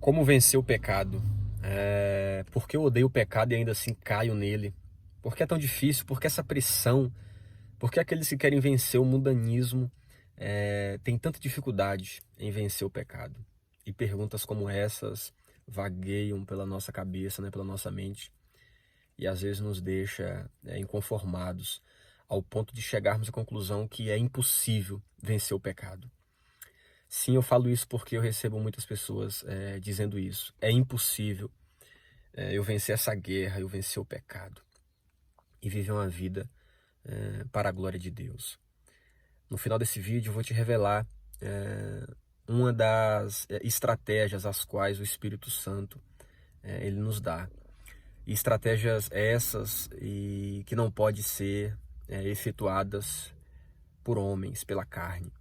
Como vencer o pecado? Por que eu odeio o pecado e ainda assim caio nele? Por que é tão difícil? Por que essa pressão? Por que aqueles que querem vencer o mundanismo têm tanta dificuldade em vencer o pecado? E perguntas como essas vagueiam pela nossa cabeça, né, pela nossa mente, e às vezes nos deixa inconformados, ao ponto de chegarmos à conclusão que é impossível vencer o pecado. Sim, eu falo isso porque eu recebo muitas pessoas dizendo isso. É impossível eu vencer essa guerra, eu vencer o pecado e viver uma vida para a glória de Deus. No final desse vídeo eu vou te revelar uma das estratégias às quais o Espírito Santo ele nos dá. E estratégias essas e que não podem ser efetuadas por homens, pela carne.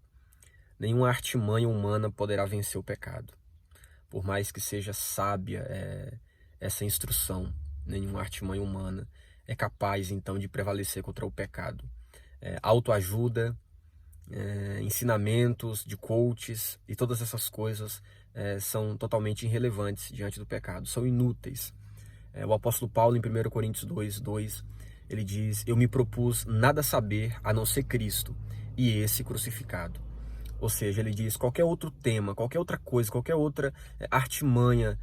Nenhuma artimanha humana poderá vencer o pecado. Por mais que seja sábia essa instrução, nenhuma artimanha humana é capaz então de prevalecer contra o pecado. Autoajuda, ensinamentos de coaches e todas essas coisas são totalmente irrelevantes diante do pecado, são inúteis. O apóstolo Paulo, em 1 Coríntios 2:2, ele diz: eu me propus nada saber a não ser Cristo e esse crucificado. Ou seja, ele diz, qualquer outro tema, qualquer outra coisa, qualquer outra artimanha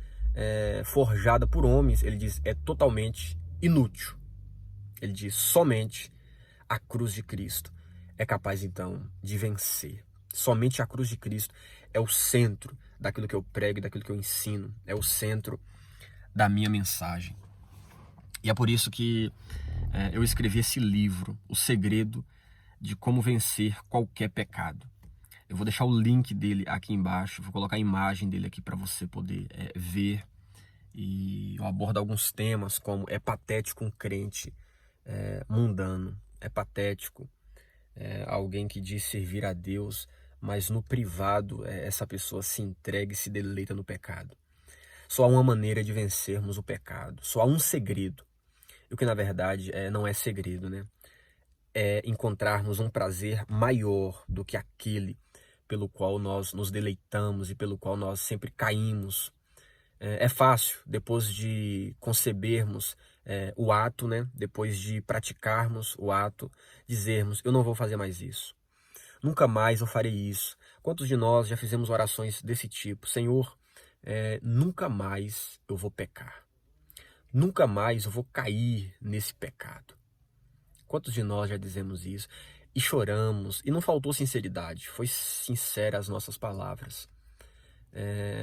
forjada por homens, ele diz, é totalmente inútil. Ele diz, somente a cruz de Cristo é capaz então de vencer. Somente a cruz de Cristo é o centro daquilo que eu prego, daquilo que eu ensino, é o centro da minha mensagem. E é por isso que eu escrevi esse livro, O Segredo de Como Vencer Qualquer Pecado. Eu vou deixar o link dele aqui embaixo, vou colocar a imagem dele aqui para você poder ver. E eu abordo alguns temas como é patético um crente mundano, é patético alguém que diz servir a Deus, mas no privado essa pessoa se entrega e se deleita no pecado. Só há uma maneira de vencermos o pecado, só há um segredo, o que na verdade não é segredo, né? É encontrarmos um prazer maior do que aquele pelo qual nós nos deleitamos e pelo qual nós sempre caímos. É fácil, depois de concebermos o ato, né? Depois de praticarmos o ato, dizermos, eu não vou fazer mais isso. Nunca mais eu farei isso. Quantos de nós já fizemos orações desse tipo? Senhor, nunca mais eu vou pecar. Nunca mais eu vou cair nesse pecado. Quantos de nós já dizemos isso? E choramos, e não faltou sinceridade, foi sincera as nossas palavras.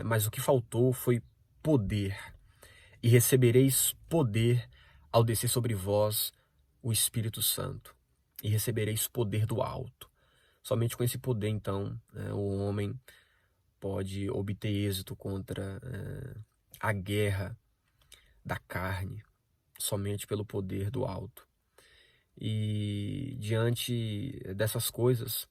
Mas o que faltou foi poder. E recebereis poder ao descer sobre vós o Espírito Santo. E recebereis poder do alto. Somente com esse poder, então, o homem pode obter êxito contra a guerra da carne, somente pelo poder do alto. E diante dessas coisas,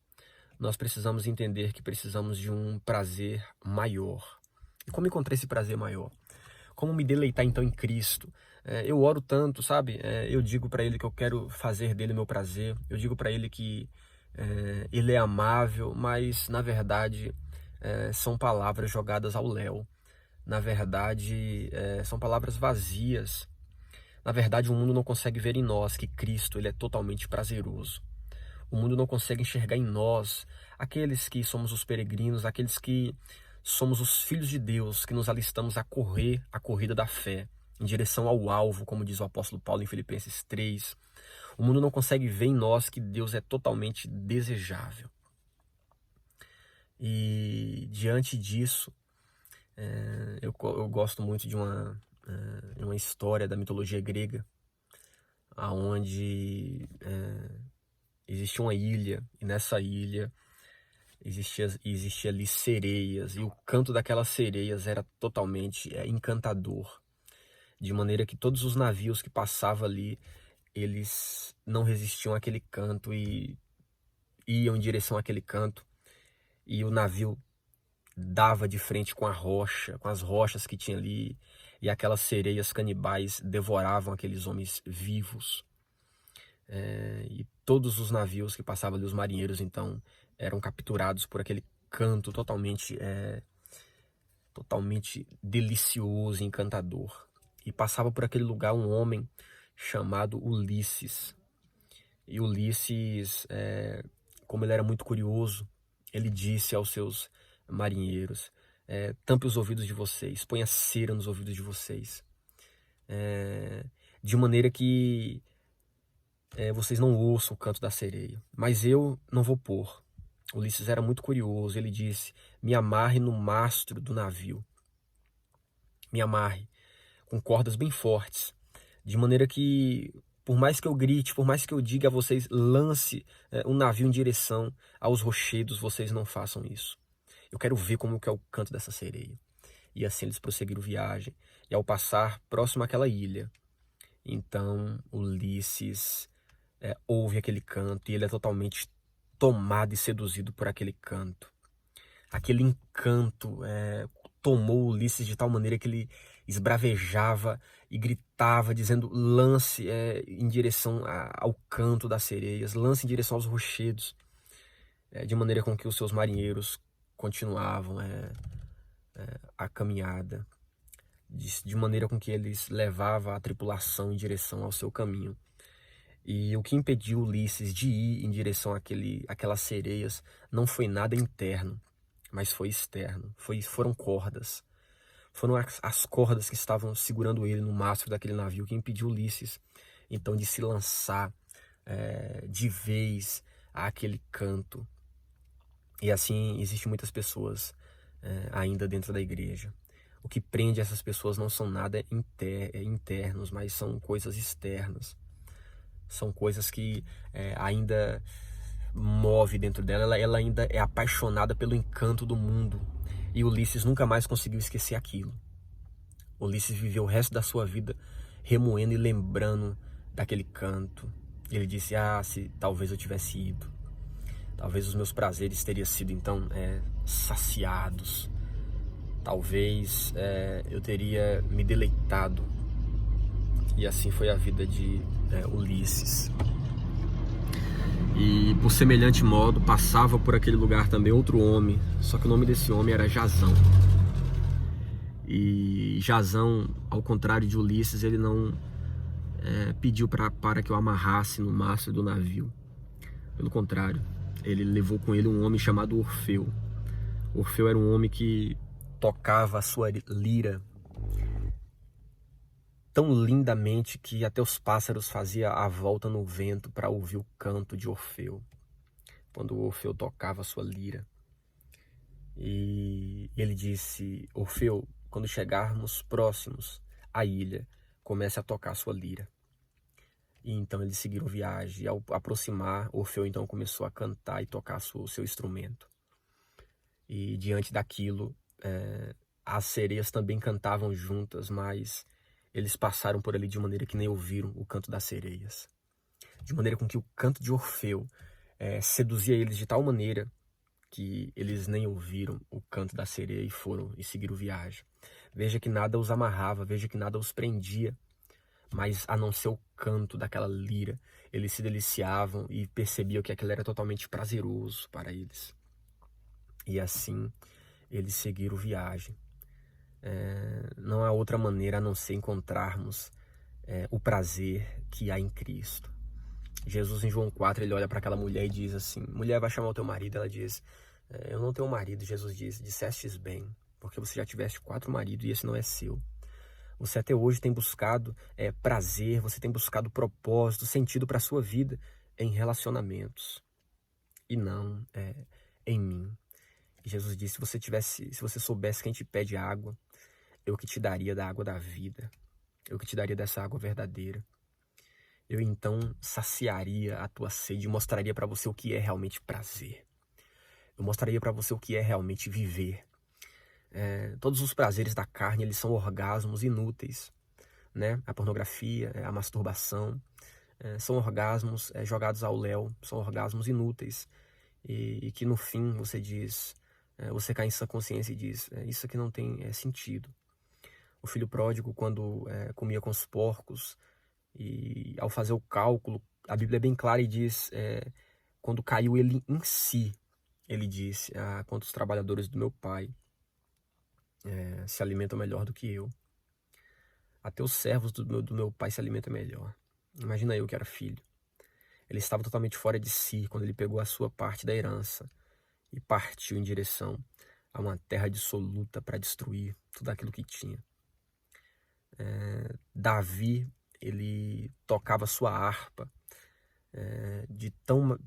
nós precisamos entender que precisamos de um prazer maior. E como encontrar esse prazer maior? Como me deleitar então em Cristo? Eu oro tanto, sabe? Eu digo para Ele que eu quero fazer dele meu prazer. Eu digo para Ele que Ele é amável, mas na verdade são palavras jogadas ao léu. Na verdade, são palavras vazias. Na verdade, o mundo não consegue ver em nós que Cristo ele é totalmente prazeroso. O mundo não consegue enxergar em nós aqueles que somos os peregrinos, aqueles que somos os filhos de Deus, que nos alistamos a correr a corrida da fé, em direção ao alvo, como diz o apóstolo Paulo em Filipenses 3. O mundo não consegue ver em nós que Deus é totalmente desejável. E diante disso, eu gosto muito de uma história da mitologia grega, onde existia uma ilha, e nessa ilha existia ali sereias, e o canto daquelas sereias era totalmente encantador, de maneira que todos os navios que passavam ali, eles não resistiam àquele canto e iam em direção àquele canto, e o navio dava de frente com a rocha, com as rochas que tinha ali, e aquelas sereias canibais devoravam aqueles homens vivos. E todos os navios que passavam ali, os marinheiros então, eram capturados por aquele canto totalmente totalmente delicioso, encantador. E passava por aquele lugar um homem chamado Ulisses. E Ulisses, como ele era muito curioso, ele disse aos seus marinheiros: tampe os ouvidos de vocês, ponha cera nos ouvidos de vocês, de maneira que vocês não ouçam o canto da sereia. Mas eu não vou pôr. Ulisses era muito curioso, ele disse: me amarre no mastro do navio. Me amarre com cordas bem fortes, de maneira que, por mais que eu grite, por mais que eu diga a vocês, lance um navio em direção aos rochedos, vocês não façam isso. Eu quero ver como que é o canto dessa sereia. E assim eles prosseguiram viagem. E ao passar próximo àquela ilha, então Ulisses ouve aquele canto e ele é totalmente tomado e seduzido por aquele canto. Aquele encanto tomou Ulisses de tal maneira que ele esbravejava e gritava, dizendo: lance em direção ao canto das sereias, lance em direção aos rochedos, de maneira com que os seus marinheiros continuavam a caminhada, de maneira com que eles levavam a tripulação em direção ao seu caminho. E o que impediu Ulisses de ir em direção àquelas sereias não foi nada interno, mas foi externo. Foram cordas. Foram as cordas que estavam segurando ele no mastro daquele navio que impediu Ulisses, então, de se lançar de vez àquele canto. E assim, existem muitas pessoas ainda dentro da igreja. O que prende essas pessoas não são nada internos, mas são coisas externas. São coisas que ainda move dentro dela. Ela ainda é apaixonada pelo encanto do mundo. E Ulisses nunca mais conseguiu esquecer aquilo. Ulisses viveu o resto da sua vida remoendo e lembrando daquele canto. Ele disse: se talvez eu tivesse ido. Talvez os meus prazeres teriam sido então saciados. Talvez eu teria me deleitado. E assim foi a vida de Ulisses. E por semelhante modo passava por aquele lugar também outro homem, só que o nome desse homem era Jasão. E Jasão, ao contrário de Ulisses, ele não pediu para que eu amarrasse no mastro do navio. Pelo contrário, ele levou com ele um homem chamado Orfeu. Orfeu era um homem que tocava a sua lira tão lindamente que até os pássaros faziam a volta no vento para ouvir o canto de Orfeu, quando Orfeu tocava a sua lira. E ele disse: Orfeu, quando chegarmos próximos à ilha, comece a tocar a sua lira. E então eles seguiram viagem. E ao aproximar, Orfeu então começou a cantar e tocar o seu instrumento. E diante daquilo, as sereias também cantavam juntas, mas eles passaram por ali de maneira que nem ouviram o canto das sereias. De maneira com que o canto de Orfeu seduzia eles de tal maneira que eles nem ouviram o canto da sereia e foram e seguiram viagem. Veja que nada os amarrava, veja que nada os prendia, mas a não ser o canto daquela lira, eles se deliciavam e percebiam que aquilo era totalmente prazeroso para eles. E assim eles seguiram viagem. Não há outra maneira a não ser encontrarmos o prazer que há em Cristo. Jesus, em João 4, ele olha para aquela mulher e diz assim: mulher, vai chamar o teu marido. Ela diz: eu não tenho marido. Jesus diz: dissestes bem, porque você já tiveste 4 maridos e esse não é seu. Você até hoje tem buscado prazer, você tem buscado propósito, sentido para a sua vida em relacionamentos e não em mim. E Jesus disse: se você soubesse quem te pede água, eu que te daria da água da vida, eu que te daria dessa água verdadeira. Eu então saciaria a tua sede e mostraria para você o que é realmente prazer. Eu mostraria para você o que é realmente viver. Todos os prazeres da carne, eles são orgasmos inúteis, né? A pornografia, a masturbação, são orgasmos jogados ao léu, são orgasmos inúteis. E que no fim você diz, você cai em sua consciência e diz: isso aqui não tem sentido. O filho pródigo, quando comia com os porcos, e ao fazer o cálculo, a Bíblia é bem clara e diz, quando caiu ele em si, ele disse: quantos trabalhadores do meu pai se alimentam melhor do que eu. Até os servos do meu pai se alimentam melhor. Imagina eu que era filho. Ele estava totalmente fora de si quando ele pegou a sua parte da herança e partiu em direção a uma terra dissoluta para destruir tudo aquilo que tinha. Davi, ele tocava sua harpa de tão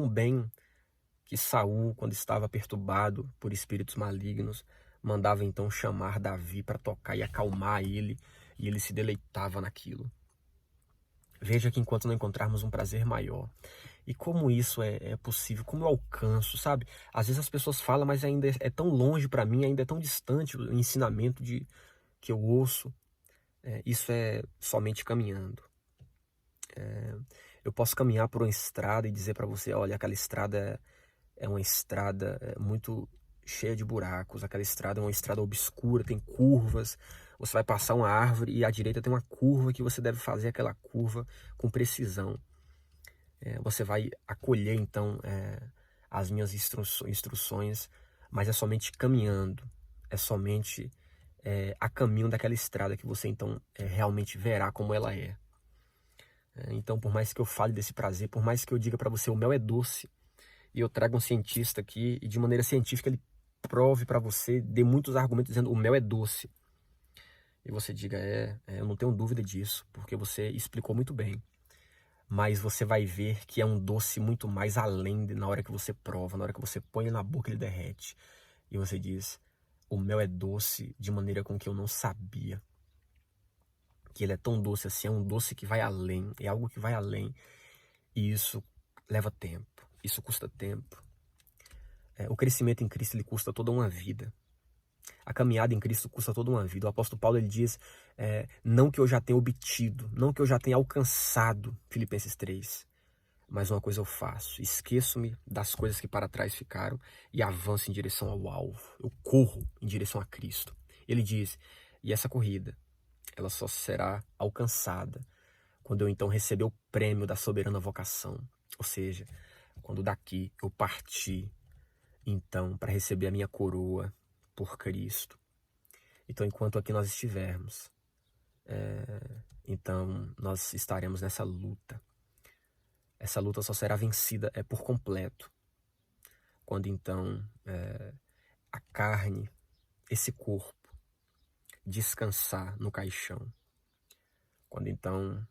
bem que Saul, quando estava perturbado por espíritos malignos, mandava então chamar Davi para tocar e acalmar ele, e ele se deleitava naquilo. Veja que enquanto não encontrarmos um prazer maior, e como isso é possível, como eu alcanço, sabe? Às vezes as pessoas falam, mas ainda é tão longe para mim, ainda é tão distante o ensinamento que eu ouço. Isso é somente caminhando. Eu posso caminhar por uma estrada e dizer para você, olha, aquela estrada é uma estrada muito cheia de buracos, aquela estrada é uma estrada obscura, tem curvas, você vai passar uma árvore e à direita tem uma curva que você deve fazer aquela curva com precisão. Você vai acolher então as minhas instruções, mas é somente caminhando, é somente a caminho daquela estrada que você então realmente verá como ela é. Então, por mais que eu fale desse prazer, por mais que eu diga para você o mel é doce, e eu trago um cientista aqui e de maneira científica ele prove para você, dê muitos argumentos dizendo o mel é doce, e você diga eu não tenho dúvida disso, porque você explicou muito bem. Mas você vai ver que é um doce muito mais além na hora que você prova, na hora que você põe na boca ele derrete. E você diz, o mel é doce de maneira com que eu não sabia. Que ele é tão doce assim, é um doce que vai além, é algo que vai além. E isso leva tempo, isso custa tempo. O crescimento em Cristo ele custa toda uma vida. A caminhada em Cristo custa toda uma vida. O apóstolo Paulo ele diz, não que eu já tenha obtido, não que eu já tenha alcançado, Filipenses 3, mas uma coisa eu faço, esqueço-me das coisas que para trás ficaram e avanço em direção ao alvo. Eu corro em direção a Cristo. Ele diz, e essa corrida, ela só será alcançada quando eu então receber o prêmio da soberana vocação. Ou seja, quando daqui eu partir, então, para receber a minha coroa por Cristo. Então, enquanto aqui nós estivermos, então nós estaremos nessa luta. Essa luta só será vencida por completo quando então a carne, esse corpo, descansar no caixão. Quando então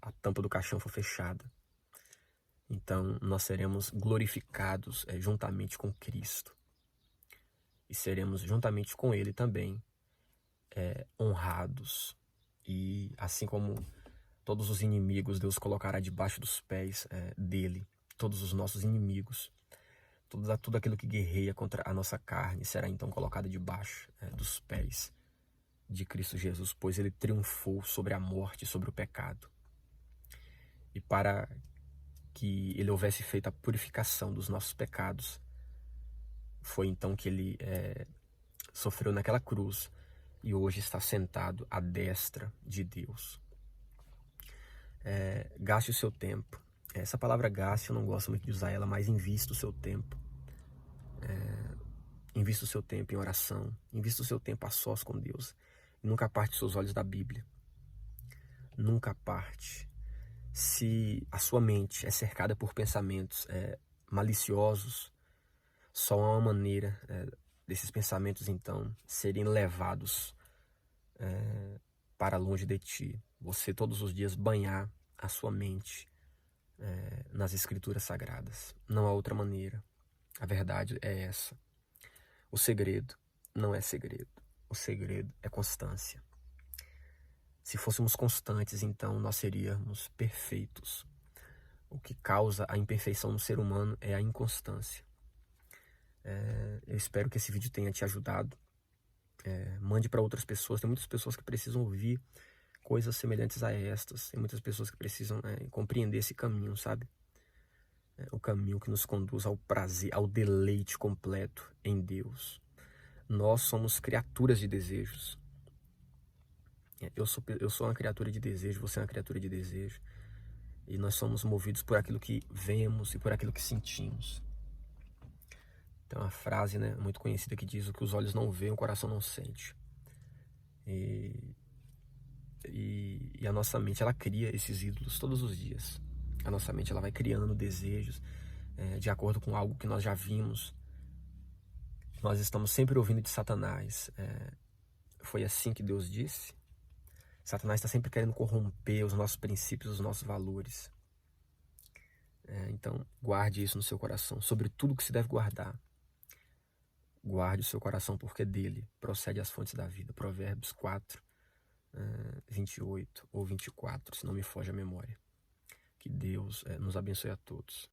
a tampa do caixão for fechada, então nós seremos glorificados juntamente com Cristo. E seremos juntamente com Ele também honrados. E assim como todos os inimigos Deus colocará debaixo dos pés dele, todos os nossos inimigos, tudo aquilo que guerreia contra a nossa carne será então colocado debaixo dos pés de Cristo Jesus, pois ele triunfou sobre a morte, sobre o pecado. E para que ele houvesse feito a purificação dos nossos pecados, foi então que ele sofreu naquela cruz e hoje está sentado à destra de Deus. Gaste o seu tempo. Essa palavra gaste eu não gosto muito de usar ela, mas invista o seu tempo. Invista o seu tempo em oração, invista o seu tempo a sós com Deus. Nunca aparte seus olhos da Bíblia. Nunca aparte. Se a sua mente é cercada por pensamentos maliciosos, só há uma maneira desses pensamentos então serem levados para longe de ti. Você todos os dias banhar a sua mente nas Escrituras Sagradas. Não há outra maneira. A verdade é essa. O segredo não é segredo. O segredo é constância. Se fôssemos constantes, então nós seríamos perfeitos. O que causa a imperfeição no ser humano é a inconstância. Eu espero que esse vídeo tenha te ajudado. Mande para outras pessoas. Tem muitas pessoas que precisam ouvir coisas semelhantes a estas. Tem muitas pessoas que precisam compreender esse caminho, sabe? O caminho que nos conduz ao prazer, ao deleite completo em Deus. Nós somos criaturas de desejos. Eu sou uma criatura de desejo, você é uma criatura de desejo. E nós somos movidos por aquilo que vemos e por aquilo que sentimos. Tem uma frase, né, muito conhecida que diz: o que os olhos não veem, o coração não sente. E a nossa mente, ela cria esses ídolos todos os dias. A nossa mente, ela vai criando desejos de acordo com algo que nós já vimos. Nós estamos sempre ouvindo de Satanás. Foi assim que Deus disse? Satanás está sempre querendo corromper os nossos princípios, os nossos valores. Então, guarde isso no seu coração. Sobre tudo que se deve guardar, guarde o seu coração, porque dele procede as fontes da vida. Provérbios 4, 28 ou 24, se não me foge a memória. Que Deus nos abençoe a todos.